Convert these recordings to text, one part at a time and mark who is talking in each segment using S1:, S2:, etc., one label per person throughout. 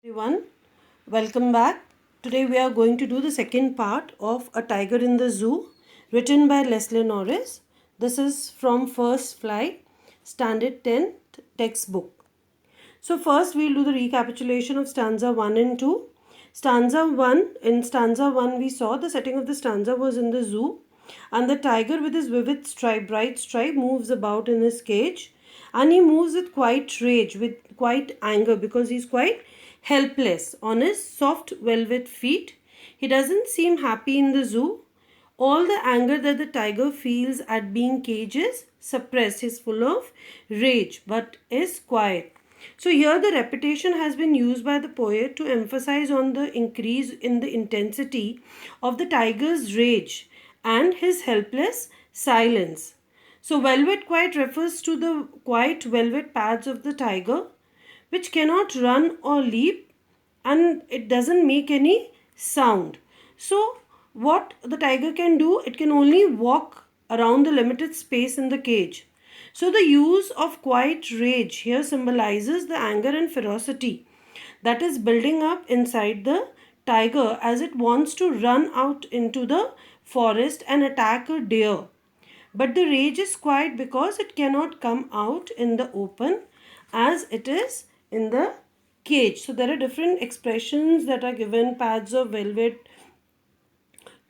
S1: Everyone, welcome back. Today we are going to do the second part of A Tiger in the Zoo, written by Leslie Norris. This is from First Flight, Standard 10th textbook. So first we'll do the recapitulation of stanza 1 and 2. In stanza 1 we saw the setting of the stanza was in the zoo, and the tiger with his vivid stripe, bright stripe, moves about in his cage, and he moves with quite rage, with quite anger, because he's quite helpless on his soft velvet feet. He doesn't seem happy in the zoo. All the anger that the tiger feels at being caged is suppressed. He's full of rage but is quiet. So here the repetition has been used by the poet to emphasize on the increase in the intensity of the tiger's rage and his helpless silence. So velvet quiet refers to the quiet velvet pads of the tiger, which cannot run or leap, and it doesn't make any sound. So what the tiger can do, it can only walk around the limited space in the cage. So the use of quiet rage here symbolizes the anger and ferocity that is building up inside the tiger as it wants to run out into the forest and attack a deer. But the rage is quiet because it cannot come out in the open as it is in the cage. So there are different expressions that are given: pads of velvet,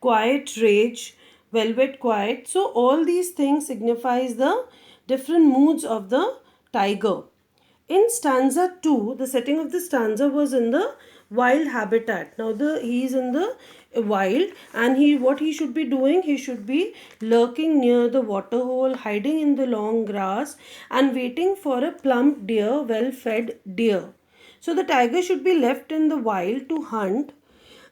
S1: quiet rage, velvet quiet. So all these things signifies the different moods of the tiger. In stanza 2, the setting of the stanza was in the wild habitat. Now he is in the wild, and what he should be doing, he should be lurking near the waterhole, hiding in the long grass and waiting for a plump deer, well fed deer. So the tiger should be left in the wild to hunt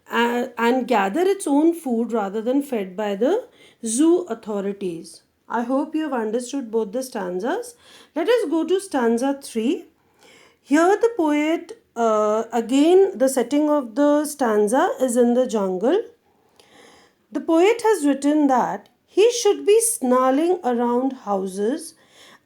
S1: and gather its own food rather than fed by the zoo authorities. I hope you have understood both the stanzas. Let us go to stanza 3. Here the poet, again the setting of the stanza is in the jungle. The poet has written that he should be snarling around houses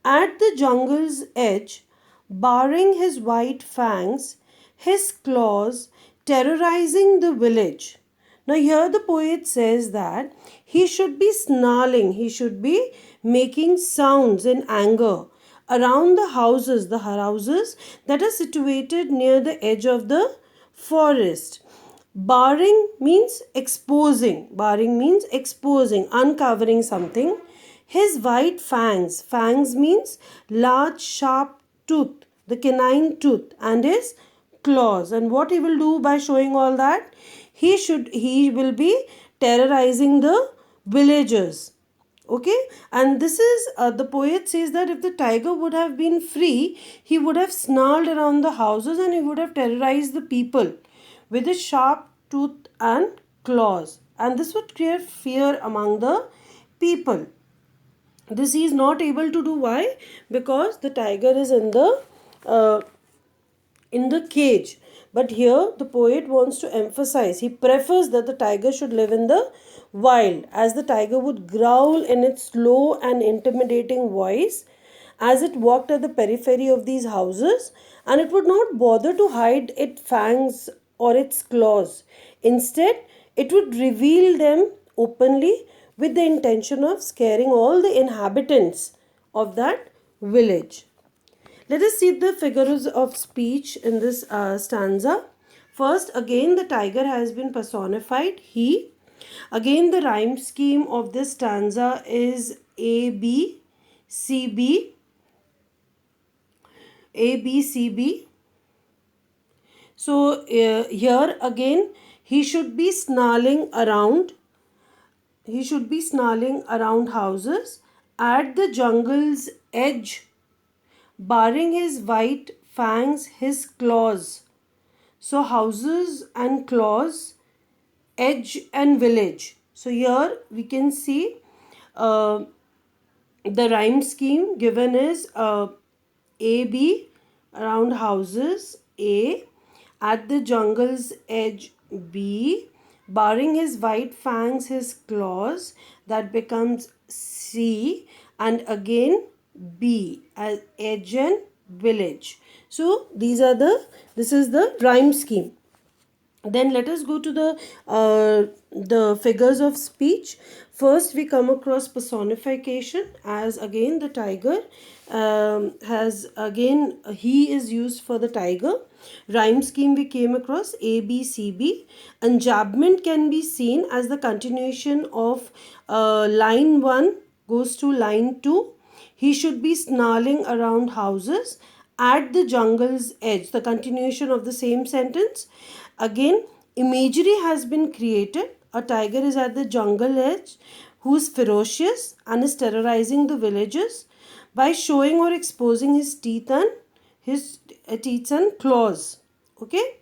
S1: at the jungle's edge, baring his white fangs, his claws, terrorizing the village. Now, here the poet says that he should be snarling, he should be making sounds in anger around the houses that are situated near the edge of the forest. Barring means exposing. Barring means exposing, uncovering something. His white fangs. Fangs means large, sharp tooth, the canine tooth, and his claws. And what he will do by showing all that? He will be terrorizing the villagers. Okay, and this is the poet says that if the tiger would have been free, he would have snarled around the houses and he would have terrorized the people with his sharp tooth and claws, and this would create fear among the people. This he is not able to do. Why? Because the tiger is uh, in the cage. But here the poet wants to emphasize, he prefers that the tiger should live in the wild, as the tiger would growl in its slow and intimidating voice as it walked at the periphery of these houses, and it would not bother to hide its fangs or its claws. Instead, it would reveal them openly with the intention of scaring all the inhabitants of that village. Let us see the figures of speech in this stanza. First, again, the tiger has been personified, he. Again, the rhyme scheme of this stanza is A, B, C, B, A, B, C, B. So, here again, he should be snarling around. He should be snarling around houses at the jungle's edge, baring his white fangs, his claws. So houses and claws, edge and village. So here we can see uh, the rhyme scheme given is A, B, around houses, A, at the jungle's edge, B, baring his white fangs, his claws, that becomes C, and again B as edge and village. So this is the rhyme scheme. Then let us go to the figures of speech. First, we come across personification, as again the tiger has again he is used for the tiger. Rhyme scheme we came across A B C B. Enjambment can be seen as the continuation of line 1 goes to line 2. He should be snarling around houses at the jungle's edge, the continuation of the same sentence. Again, imagery has been created. A tiger is at the jungle edge who is ferocious and is terrorizing the villagers by showing or exposing his teeth and claws. Okay.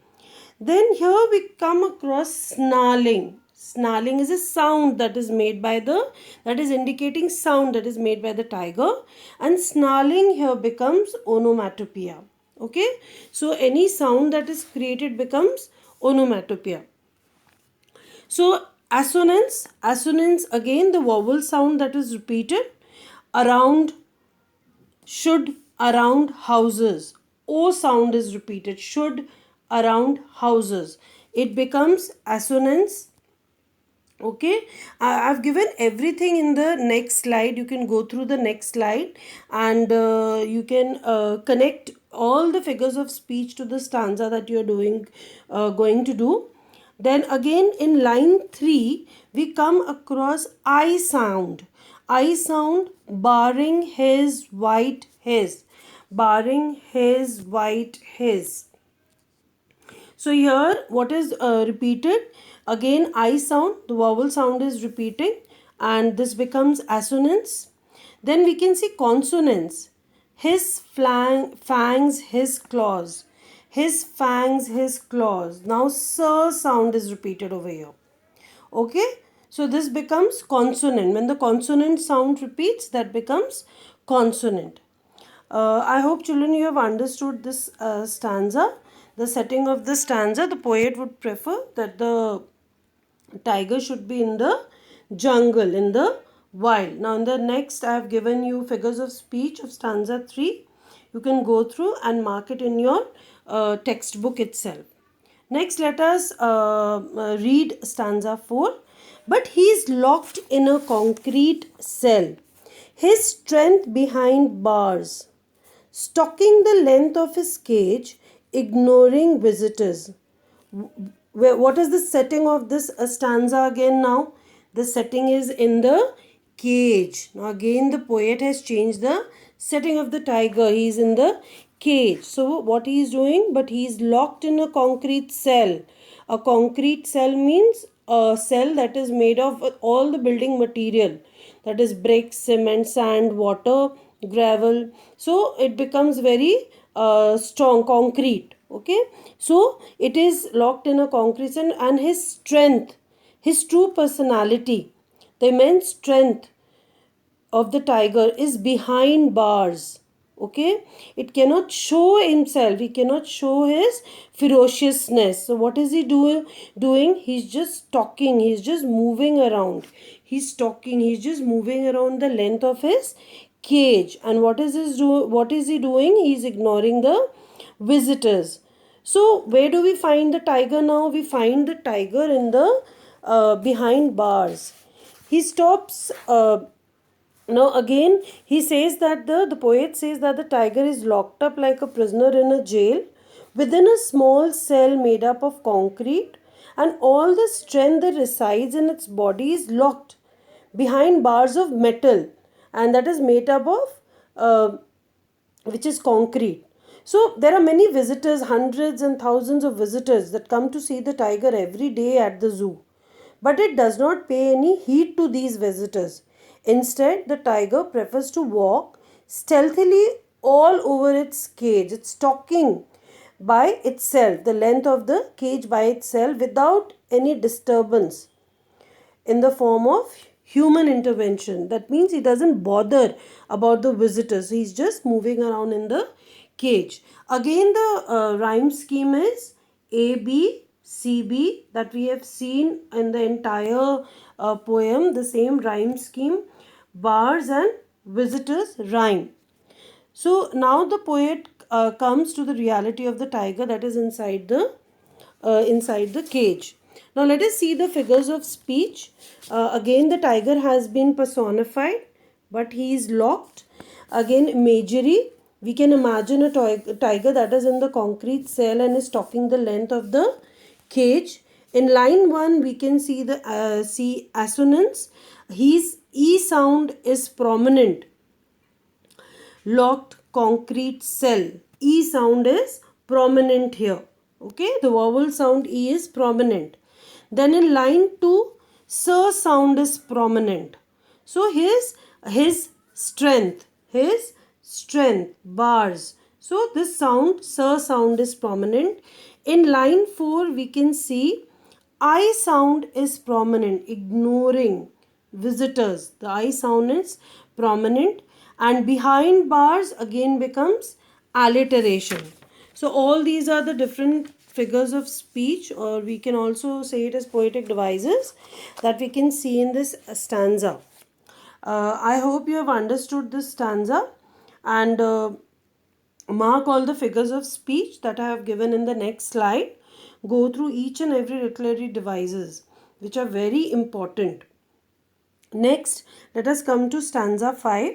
S1: Then here we come across snarling. Snarling is a sound that is made by that is indicating sound that is made by the tiger, and snarling here becomes onomatopoeia. Okay, so any sound that is created becomes onomatopoeia. So assonance again the vowel sound that is repeated. Around, should, around houses. O sound is repeated. Should, around houses. It becomes assonance. Okay, I've given everything in the next slide. You can go through the next slide, and you can connect all the figures of speech to the stanza that you're going to do. Then again in line 3 we come across I sound. I sound, barring his white his. Barring his white his. So here what is repeated? Again I sound, the vowel sound is repeating, and this becomes assonance. Then we can see consonants. His fangs, his claws. His fangs, his claws. Now sir sound is repeated over here. Okay, so this becomes consonant. When the consonant sound repeats, that becomes consonant. I hope children you have understood this stanza. The setting of the stanza, the poet would prefer that the tiger should be in the jungle, in the wild. Now in the next I have given you figures of speech of stanza 3. You can go through and mark it in your textbook itself. Next, let us read stanza 4. But he is locked in a concrete cell, his strength behind bars, stalking the length of his cage, ignoring visitors. What is the setting of this stanza again now? The setting is in the cage. Now again the poet has changed the setting of the tiger. He is in the cage. So what he is doing? But he is locked in a concrete cell. A concrete cell means a cell that is made of all the building material. That is bricks, cement, sand, water, gravel. So it becomes very strong, concrete. Okay, so it is locked in a concrete cell, and his strength, his true personality, the immense strength of the tiger is behind bars. Okay, it cannot show himself, he cannot show his ferociousness. So what is he doing? He's just talking, he's just moving around, he's talking, he's just moving around the length of his cage. And what is he doing? He's ignoring the visitors. So where do we find the tiger now? We find the tiger in the behind bars. He stops now again he says that the poet says that the tiger is locked up like a prisoner in a jail within a small cell made up of concrete, and all the strength that resides in its body is locked behind bars of metal, and that is made up of which is concrete. So there are many visitors, hundreds and thousands of visitors that come to see the tiger every day at the zoo. But it does not pay any heed to these visitors. Instead, the tiger prefers to walk stealthily all over its cage. It's talking by itself, the length of the cage by itself, without any disturbance in the form of human intervention. That means he doesn't bother about the visitors. He's just moving around in the cage. Again, the rhyme scheme is A, B, C, B that we have seen in the entire poem. The same rhyme scheme, bars and visitors rhyme. So now the poet comes to the reality of the tiger that is inside the cage. Now let us see the figures of speech. Again the tiger has been personified, but he is locked. Again imagery, we can imagine a tiger that is in the concrete cell and is talking the length of the cage. In line 1 we can see the assonance. His E sound is prominent. Locked concrete cell. E sound is prominent here. Okay, the vowel sound E is prominent. Then in line 2, sir sound is prominent. So his strength, bars. So this sound, sir sound is prominent. In line 4, we can see I sound is prominent, ignoring visitors. The I sound is prominent, and behind bars again becomes alliteration. So all these are the different figures of speech, or we can also say it as poetic devices that we can see in this stanza. I hope you have understood this stanza, and mark all the figures of speech that I have given in the next slide. Go through each and every literary devices which are very important. Next, let us come to stanza 5.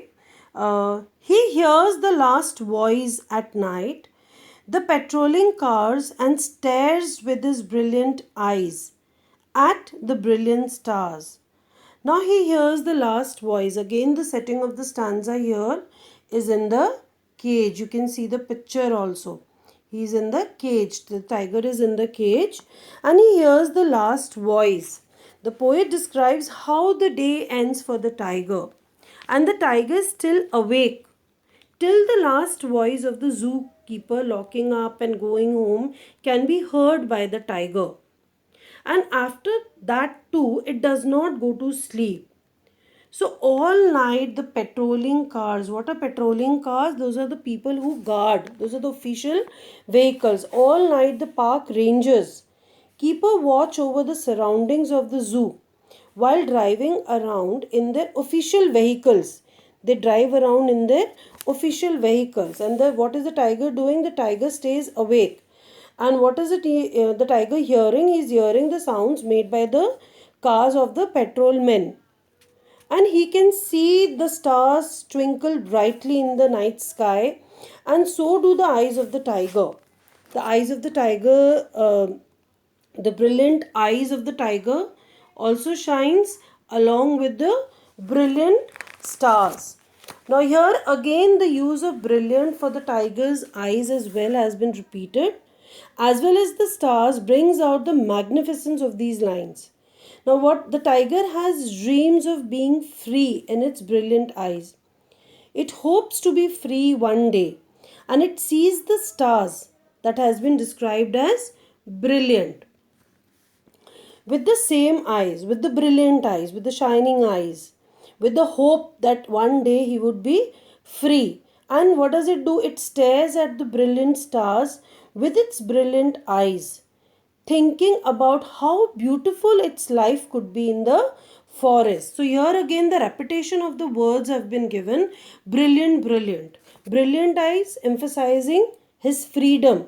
S1: He hears the last voice at night, the patrolling cars, and stares with his brilliant eyes at the brilliant stars. Now he hears the last voice. Again, the setting of the stanza here is in the cage. You can see the picture also. He is in the cage. The tiger is in the cage and he hears the last voice. The poet describes how the day ends for the tiger, and the tiger is still awake till the last voice of the zookeeper locking up and going home can be heard by the tiger. And after that too, it does not go to sleep. So all night the patrolling cars, what are patrolling cars? Those are the people who guard. Those are the official vehicles. All night the park rangers keep a watch over the surroundings of the zoo while driving around in their official vehicles. They drive around in their official vehicles. And what is the tiger doing? The tiger stays awake. And what is the tiger hearing? He is hearing the sounds made by the cars of the patrolmen. And he can see the stars twinkle brightly in the night sky, and so do the eyes of the tiger. The eyes of the tiger, the brilliant eyes of the tiger also shines along with the brilliant stars. Now here again the use of brilliant for the tiger's eyes as well has been repeated, as well as the stars brings out the magnificence of these lines. Now what the tiger has dreams of being free in its brilliant eyes. It hopes to be free one day, and it sees the stars that has been described as brilliant. With the same eyes, with the brilliant eyes, with the shining eyes, with the hope that one day he would be free. And what does it do? It stares at the brilliant stars with its brilliant eyes, thinking about how beautiful its life could be in the forest. So here again the repetition of the words have been given. Brilliant, brilliant. Brilliant eyes emphasizing his freedom.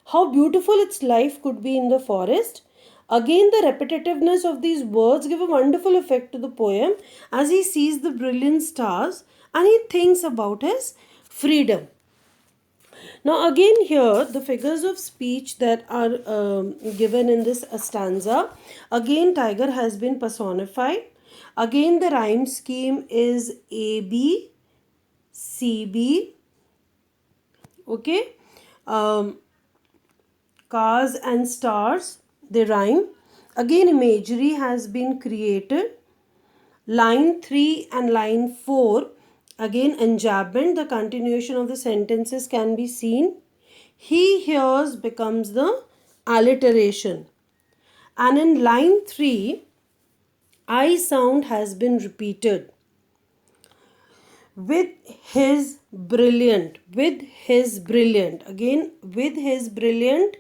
S1: How beautiful its life could be in the forest. Again the repetitiveness of these words give a wonderful effect to the poem as he sees the brilliant stars and he thinks about his freedom. Now again here the figures of speech that are given in this stanza. Again tiger has been personified. Again the rhyme scheme is AB, CB. Okay. Cars and stars, they rhyme. Again imagery has been created. Line 3 and line 4. Again enjambment, the continuation of the sentences can be seen. He hears becomes the alliteration. And in line 3, I sound has been repeated. With his brilliant. Again, with his brilliant,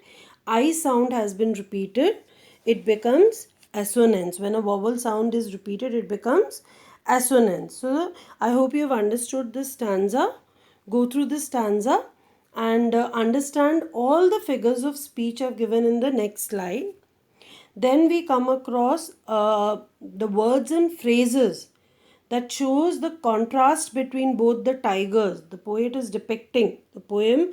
S1: I sound has been repeated. It becomes assonance. When a vowel sound is repeated, it becomes assonance. So I hope you have understood this stanza. Go through this stanza and understand all the figures of speech I've given in the next slide. Then we come across the words and phrases that shows the contrast between both the tigers. The poet is depicting, the poem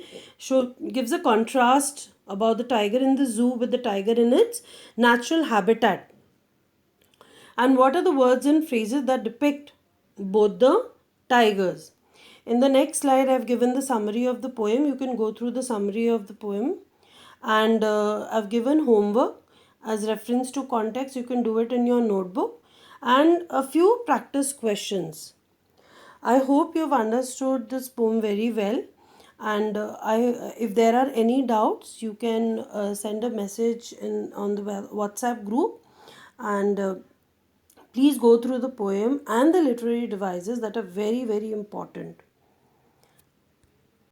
S1: gives a contrast about the tiger in the zoo with the tiger in its natural habitat. And what are the words and phrases that depict both the tigers? In the next slide, I've given the summary of the poem. You can go through the summary of the poem. And I've given homework as reference to context. You can do it in your notebook. And a few practice questions. I hope you've understood this poem very well. And if there are any doubts, you can send a message on the WhatsApp group. And please go through the poem and the literary devices that are very, very important.